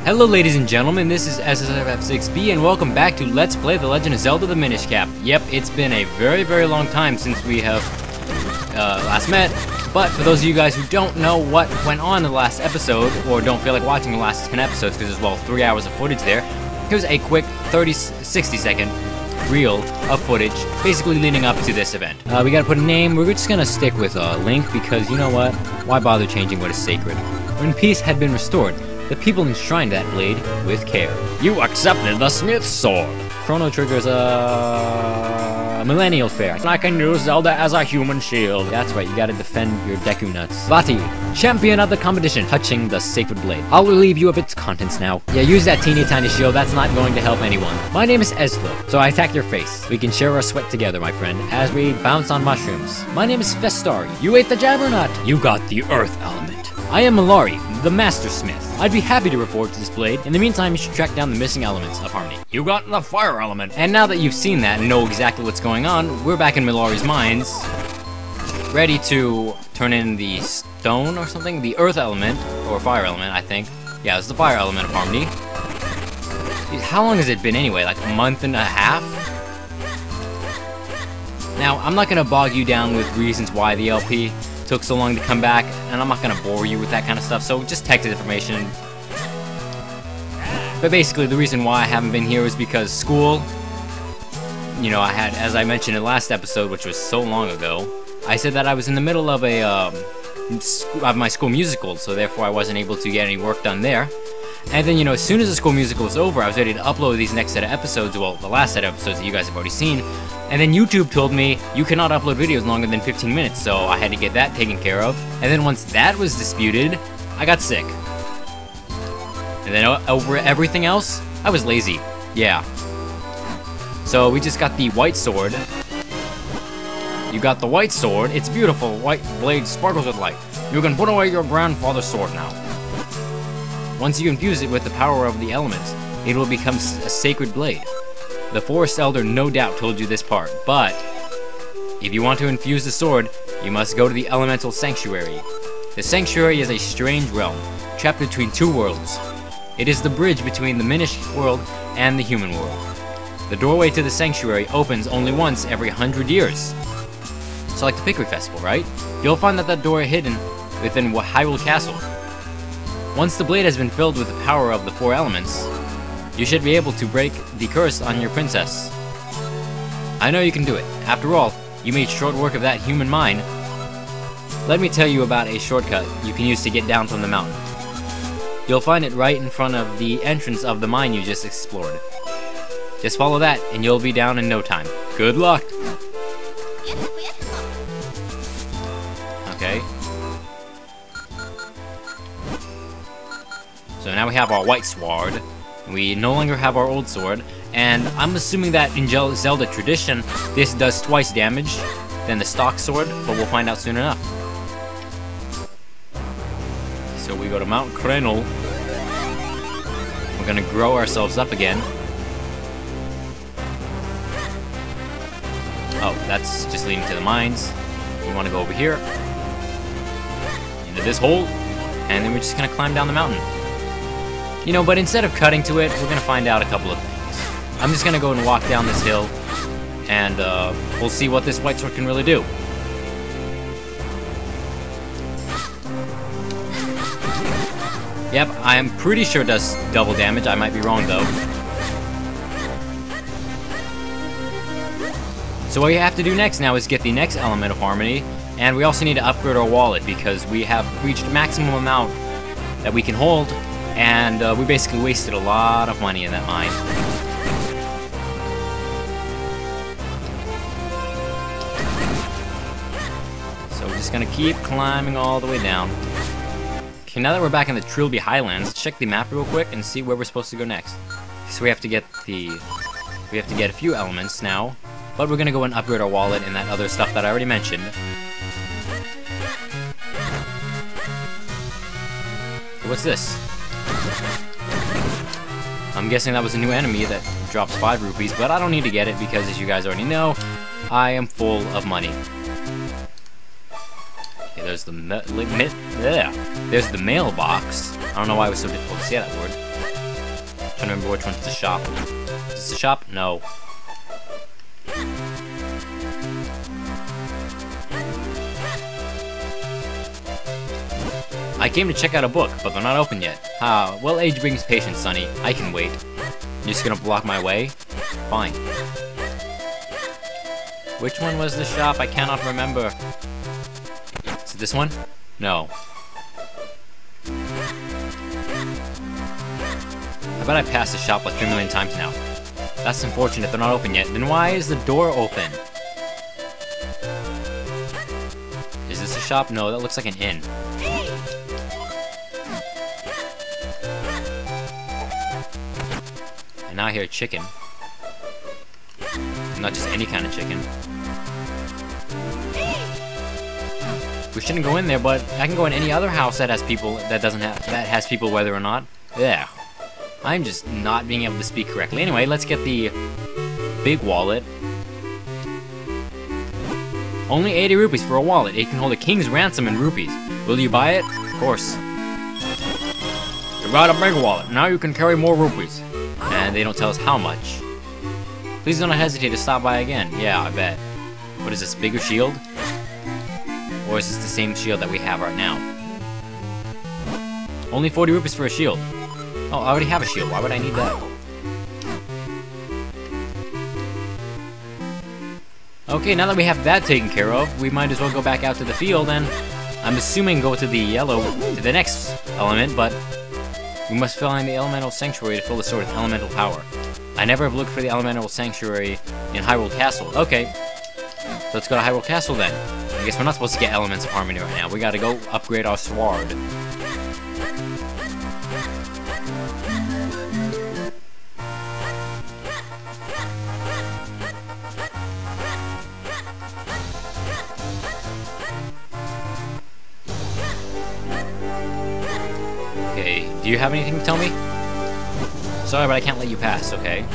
Hello ladies and gentlemen, this is SSFF6B and welcome back to Let's Play The Legend of Zelda the Minish Cap. Yep, it's been a very long time since we have last met, but for those of you guys who don't know what went on in the last episode, or don't feel like watching the last 10 episodes because there's, well, 3 hours of footage there, here's a quick 60 second reel of footage, basically leading up to this event. We gotta put a name. We're just gonna stick with Link because, you know what, why bother changing what is sacred? When peace had been restored, the people enshrined that blade with care. You accepted the Smith's sword. Chrono Trigger's a millennial fair. I can use Zelda as a human shield. That's right, you gotta defend your Deku nuts. Vati, champion of the competition, touching the sacred blade. I'll relieve you of its contents now. Yeah, use that teeny tiny shield, that's not going to help anyone. My name is Ezlo, so I attack your face. We can share our sweat together, my friend, as we bounce on mushrooms. My name is Festari. You ate the Jabbernut. You got the earth element. I am Malari, the Master Smith. I'd be happy to reforge this blade. In the meantime, you should track down the missing elements of harmony. You got the fire element. And now that you've seen that and know exactly what's going on, we're back in Malari's mines, ready to turn in the stone or something? The earth element, or fire element, I think. Yeah, it's the fire element of harmony. How long has it been anyway? Like a month and a half? Now, I'm not gonna bog you down with reasons why the LP took so long to come back, and I'm not gonna bore you with that kind of stuff, so just text the information. But basically, the reason why I haven't been here is because school, you know, I had, as I mentioned in the last episode, which was so long ago, I said that I was in the middle of my school musical, so therefore I wasn't able to get any work done there. And then, you know, as soon as the school musical was over, I was ready to upload these next set of episodes, well, the last set of episodes that you guys have already seen. And then YouTube told me, you cannot upload videos longer than 15 minutes, so I had to get that taken care of. And then once that was disputed, I got sick. And then over everything else, I was lazy. Yeah. So we just got the white sword. You got the white sword. It's beautiful. White blade sparkles with light. You can put away your grandfather's sword now. Once you infuse it with the power of the elements, it will become a sacred blade. The Forest Elder no doubt told you this part, but if you want to infuse the sword, you must go to the Elemental Sanctuary. The Sanctuary is a strange realm, trapped between two worlds. It is the bridge between the Minish world and the human world. The doorway to the Sanctuary opens only once every 100 years. So like the Pickery Festival, right? You'll find that the door is hidden within Hyrule Castle. Once the blade has been filled with the power of the four elements, you should be able to break the curse on your princess. I know you can do it. After all, you made short work of that human mine. Let me tell you about a shortcut you can use to get down from the mountain. You'll find it right in front of the entrance of the mine you just explored. Just follow that and you'll be down in no time. Good luck! Okay. So now we have our white sword. We no longer have our old sword, and I'm assuming that in Zelda tradition, this does twice damage than the stock sword, but we'll find out soon enough. So we go to Mount Krenel. We're gonna grow ourselves up again. Oh, that's just leading to the mines. We want to go over here, into this hole, and then we're just gonna climb down the mountain. You know, but instead of cutting to it, we're going to find out a couple of things. I'm just going to go and walk down this hill, and we'll see what this white sword can really do. Yep, I'm pretty sure it does double damage. I might be wrong, though. So what we have to do next now is get the next element of harmony, and we also need to upgrade our wallet, because we have reached maximum amount that we can hold, and we basically wasted a lot of money in that mine. So we're just gonna keep climbing all the way down. Okay, now that we're back in the Trilby Highlands, let's check the map real quick and see where we're supposed to go next. So we have to get a few elements now, but we're gonna go and upgrade our wallet and that other stuff that I already mentioned. What's this? I'm guessing that was a new enemy that drops 5 rupees, but I don't need to get it because, as you guys already know, I am full of money. Okay, there's the mailbox. I don't know why it was so difficult to say that word. Trying to remember which one's the shop. Is this the shop? No. I came to check out a book, but they're not open yet. Well, age brings patience, Sonny. I can wait. You're just gonna block my way? Fine. Which one was the shop? I cannot remember. Is it this one? No. I bet I passed the shop like 3 million times now. That's unfortunate, they're not open yet. Then why is the door open? Is this a shop? No, that looks like an inn. And now I hear chicken. Not just any kind of chicken. We shouldn't go in there, but I can go in any other house that has people that has people whether or not. Yeah. I'm just not being able to speak correctly. Anyway, let's get the big wallet. Only 80 rupees for a wallet. It can hold a king's ransom in rupees. Will you buy it? Of course. You got a big wallet. Now you can carry more rupees. And they don't tell us how much. Please don't hesitate to stop by again. Yeah, I bet. What is this, bigger shield? Or is this the same shield that we have right now? Only 40 rupees for a shield. Oh, I already have a shield. Why would I need that? Okay, now that we have that taken care of, we might as well go back out to the field and I'm assuming go to the next element, but we must find the elemental sanctuary to fill the sword with elemental power. I never have looked for the elemental sanctuary in Hyrule Castle. Okay, so let's go to Hyrule Castle then. I guess we're not supposed to get elements of harmony right now. We gotta go upgrade our sword. Okay, do you have anything to tell me? Sorry, but I can't let you pass, okay?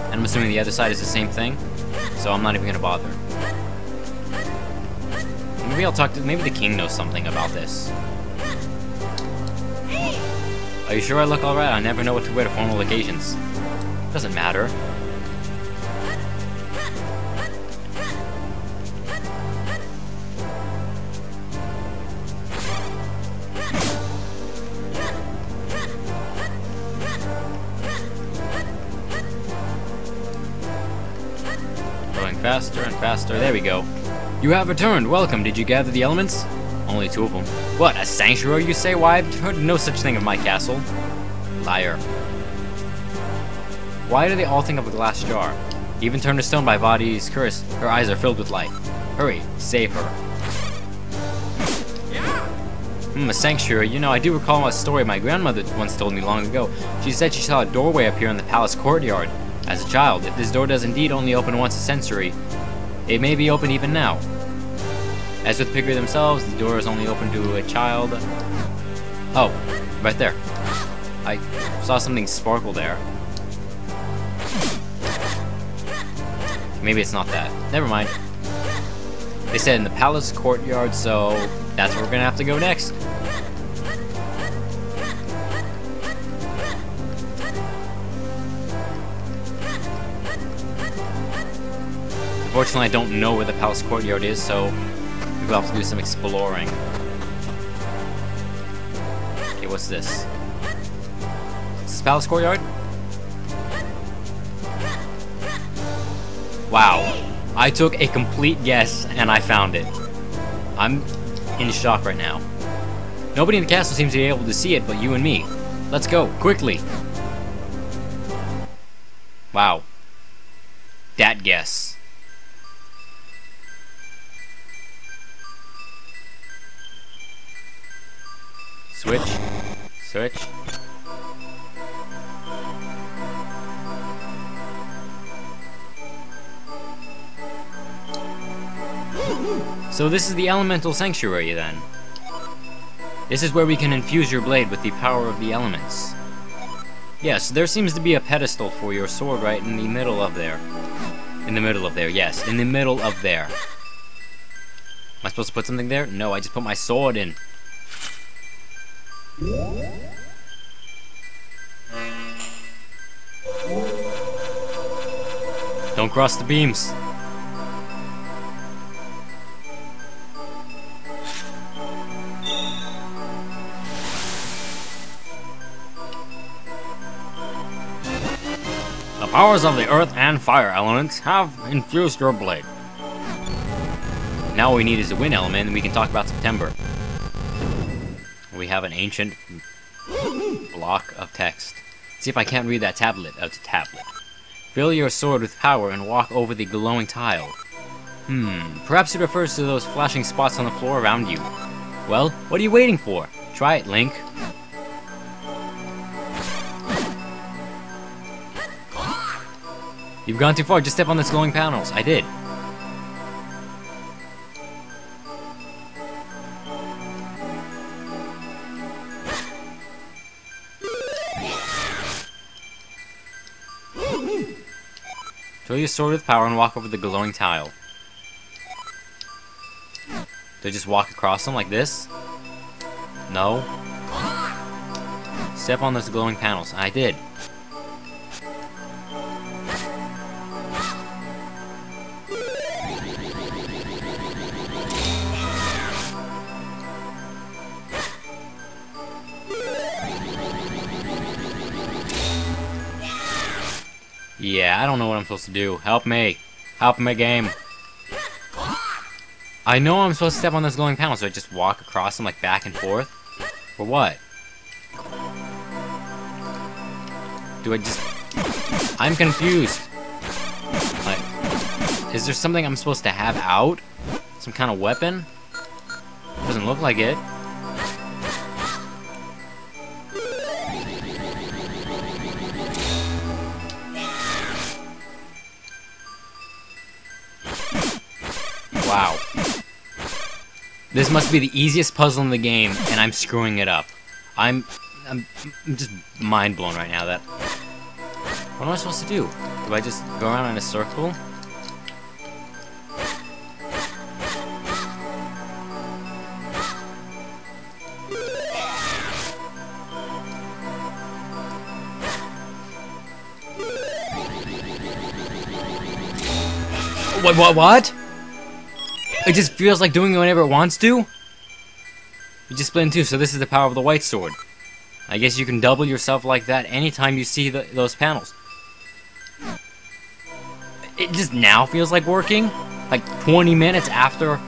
And I'm assuming the other side is the same thing, so I'm not even gonna bother. Maybe I'll talk to... Maybe the king knows something about this. Are you sure I look alright? I never know what to wear to formal occasions. Doesn't matter. Going faster and faster. There we go. You have returned. Welcome. Did you gather the elements? Only 2 of them. What, a sanctuary, you say? Why, I've heard no such thing of my castle. Liar. Why do they all think of a glass jar? Even turned to stone by Vadi's curse, her eyes are filled with light. Hurry, save her. A sanctuary. You know, I do recall a story my grandmother once told me long ago. She said she saw a doorway appear in the palace courtyard. As a child, if this door does indeed only open once a century, it may be open even now. As with the figure themselves, the door is only open to a child. Oh, right there. I saw something sparkle there. Maybe it's not that. Never mind. They said in the palace courtyard, so that's where we're gonna have to go next. Unfortunately, I don't know where the palace courtyard is, so we'll have to do some exploring. Okay, what's this? Is this palace courtyard? Wow. I took a complete guess and I found it. I'm in shock right now. Nobody in the castle seems to be able to see it but you and me. Let's go, quickly. Wow. That guess. Switch. Switch. So this is the elemental sanctuary then. This is where we can infuse your blade with the power of the elements. Yes, there seems to be a pedestal for your sword right in the middle of there. In the middle of there, yes. In the middle of there. Am I supposed to put something there? No, I just put my sword in. Don't cross the beams. The powers of the earth and fire elements have infused your blade. Now all we need is a wind element, and we can talk about September. We have an ancient block of text. See if I can't read that tablet. Oh, it's a tablet. Fill your sword with power and walk over the glowing tile. Perhaps it refers to those flashing spots on the floor around you. Well, what are you waiting for? Try it, Link. You've gone too far, just step on those glowing panels. I did. Fill your sword with power and walk over the glowing tile. Do I just walk across them like this? No. Step on those glowing panels. I did. Yeah, I don't know what I'm supposed to do. Help me. Help me, game. I know I'm supposed to step on those glowing panels, so I just walk across them like back and forth? For what? Do I just... I'm confused. Like, is there something I'm supposed to have out? Some kind of weapon? Doesn't look like it. Wow. This must be the easiest puzzle in the game, and I'm screwing it up. I'm just mind blown right now that... What am I supposed to do? Do I just go around in a circle? What? It just feels like doing it whenever it wants to? You just split in two, so this is the power of the white sword. I guess you can double yourself like that anytime you see those panels. It just now feels like working? Like 20 minutes after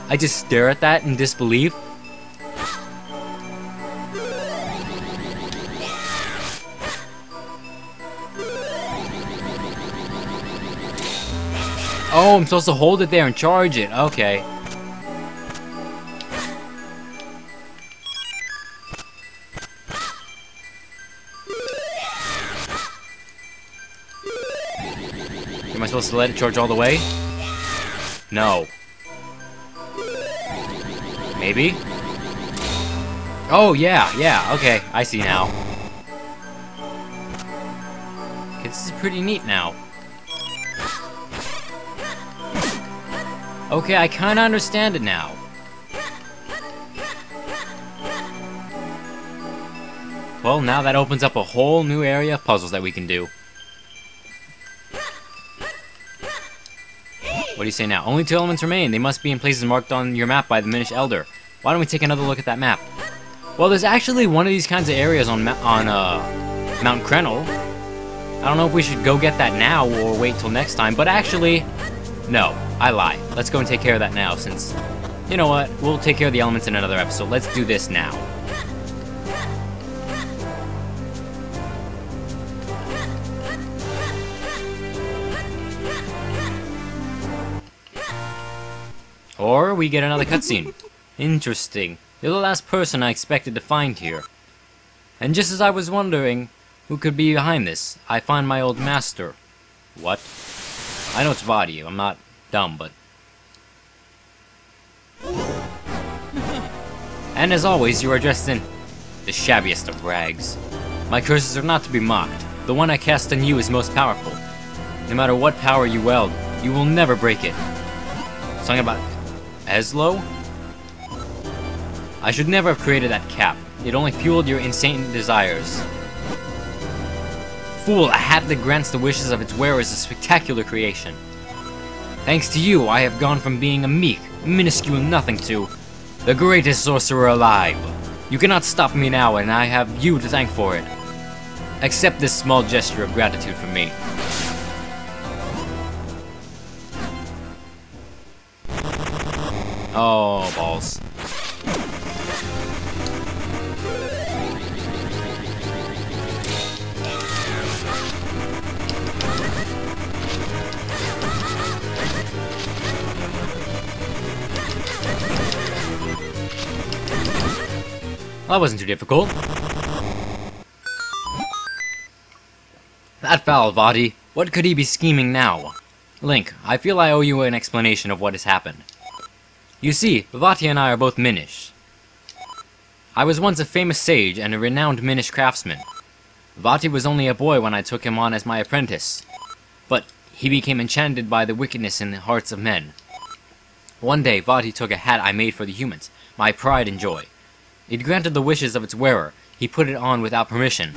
I just stare at that in disbelief? Oh, I'm supposed to hold it there and charge it. Okay. Am I supposed to let it charge all the way? No. Maybe? Oh, yeah, okay. I see now. Okay, this is pretty neat now. Okay, I kinda understand it now. Well, now that opens up a whole new area of puzzles that we can do. What do you say now? Only 2 elements remain. They must be in places marked on your map by the Minish Elder. Why don't we take another look at that map? Well, there's actually one of these kinds of areas on Mount Krenel. I don't know if we should go get that now or wait till next time, but actually, no, I lie. Let's go and take care of that now, since, you know what, we'll take care of the elements in another episode. Let's do this now. Or we get another cutscene. Interesting. You're the last person I expected to find here. And just as I was wondering who could be behind this, I find my old master. What? I know it's Vadio. I'm not dumb, but... And as always, you are dressed in the shabbiest of rags. My curses are not to be mocked. The one I cast on you is most powerful. No matter what power you wield, you will never break it. Something about Eslo? I should never have created that cap. It only fueled your insane desires. fool, a hat that grants the wishes of its wearer is a spectacular creation. Thanks to you, I have gone from being a meek, minuscule nothing to the greatest sorcerer alive. You cannot stop me now, and I have you to thank for it. Accept this small gesture of gratitude from me. Oh, balls. Well, that wasn't too difficult. That foul Vati. What could he be scheming now? Link, I feel I owe you an explanation of what has happened. You see, Vati and I are both Minish. I was once a famous sage and a renowned Minish craftsman. Vati was only a boy when I took him on as my apprentice, but he became enchanted by the wickedness in the hearts of men. One day, Vati took a hat I made for the humans, my pride and joy. It granted the wishes of its wearer. He put it on without permission.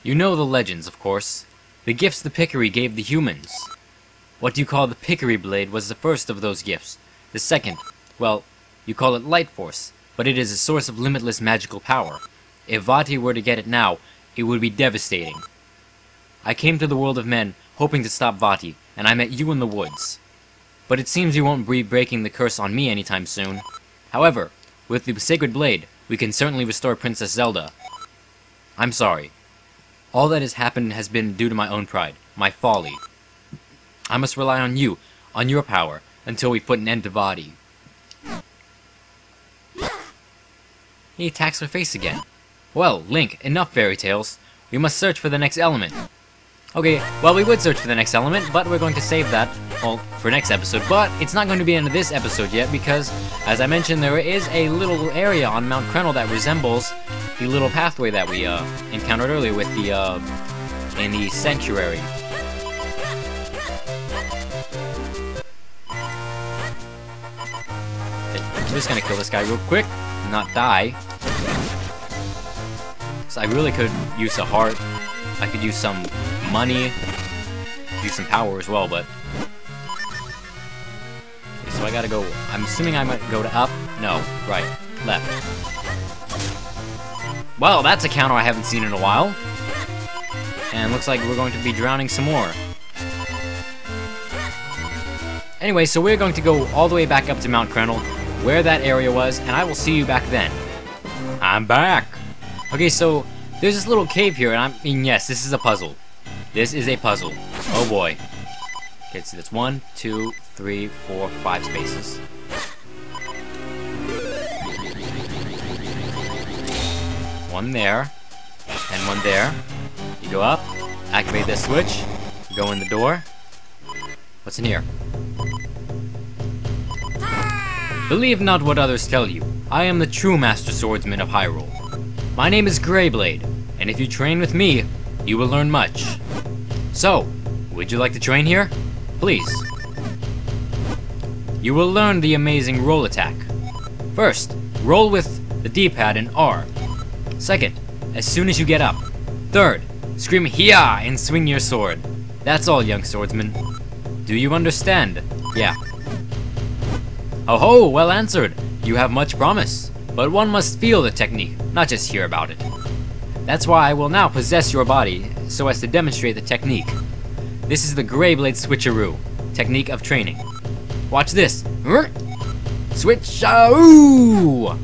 You know the legends, of course. The gifts the Pickery gave the humans. What you call the Pickery Blade was the first of those gifts. The second, well, you call it Light Force, but it is a source of limitless magical power. If Vati were to get it now, it would be devastating. I came to the world of men, hoping to stop Vati, and I met you in the woods. But it seems you won't be breaking the curse on me anytime soon. However, with the Sacred Blade, we can certainly restore Princess Zelda. I'm sorry. All that has happened has been due to my own pride, my folly. I must rely on you, on your power, until we put an end to Vati. He attacks her face again. Well, Link, enough fairy tales. We must search for the next element. Okay, well, we would search for the next element, but we're going to save that, well, for next episode. But it's not going to be into this episode yet, because, as I mentioned, there is a little area on Mount Krenel that resembles the little pathway that we encountered earlier with the in the sanctuary. Okay, I'm just gonna kill this guy real quick, not die. So I really could use a heart. I could use some money, use some power as well, but okay, so I gotta go. I'm assuming I might go to up. No, right, left. Well, that's a counter I haven't seen in a while. And looks like we're going to be drowning some more. Anyway, so we're going to go all the way back up to Mount Krenel, where that area was, and I will see you back then. I'm back! Okay, so there's this little cave here, and I mean, yes, this is a puzzle. This is a puzzle. Oh boy. Okay, so that's 1, 2, 3, 4, 5 spaces. One there, and one there. You go up, activate this switch, go in the door. What's in here? Believe not what others tell you. I am the true Master Swordsman of Hyrule. My name is Greyblade, and if you train with me, you will learn much. So, would you like to train here? Please. You will learn the amazing roll attack. First, roll with the D-pad and R. Second, as soon as you get up. Third, scream "Hiya!" and swing your sword. That's all, young swordsman. Do you understand? Yeah. Oh ho, well answered. You have much promise. But one must feel the technique, not just hear about it. That's why I will now possess your body, so as to demonstrate the technique. This is the Grey Blade Switcheroo, technique of training. Watch this. Switch-a-oo!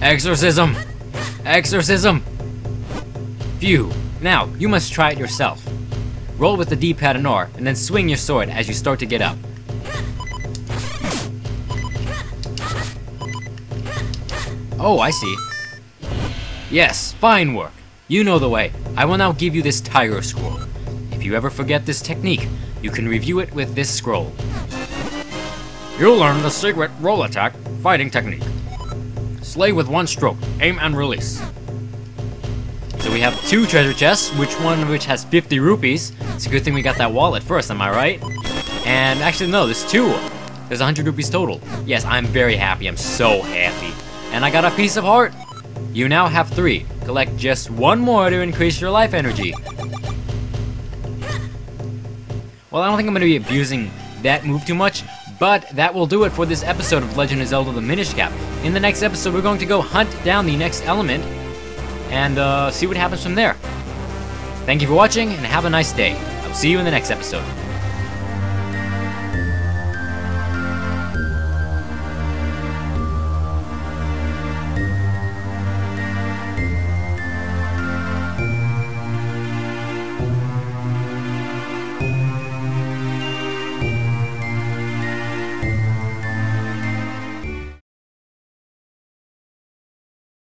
Exorcism! Exorcism! Phew. Now, you must try it yourself. Roll with the D-pad and R, and then swing your sword as you start to get up. Oh, I see. Yes, fine work. You know the way. I will now give you this Tiger Scroll. If you ever forget this technique, you can review it with this scroll. You'll learn the secret roll attack fighting technique. Slay with one stroke, aim and release. So we have 2 treasure chests, one of which has 50 rupees. It's a good thing we got that wallet first, am I right? And actually no, there's 2. There's 100 rupees total. Yes, I'm very happy, I'm so happy. And I got a piece of heart. You now have 3. Collect just 1 more to increase your life energy. Well, I don't think I'm going to be abusing that move too much, but that will do it for this episode of Legend of Zelda: The Minish Cap. In the next episode, we're going to go hunt down the next element and see what happens from there. Thank you for watching, and have a nice day. I'll see you in the next episode.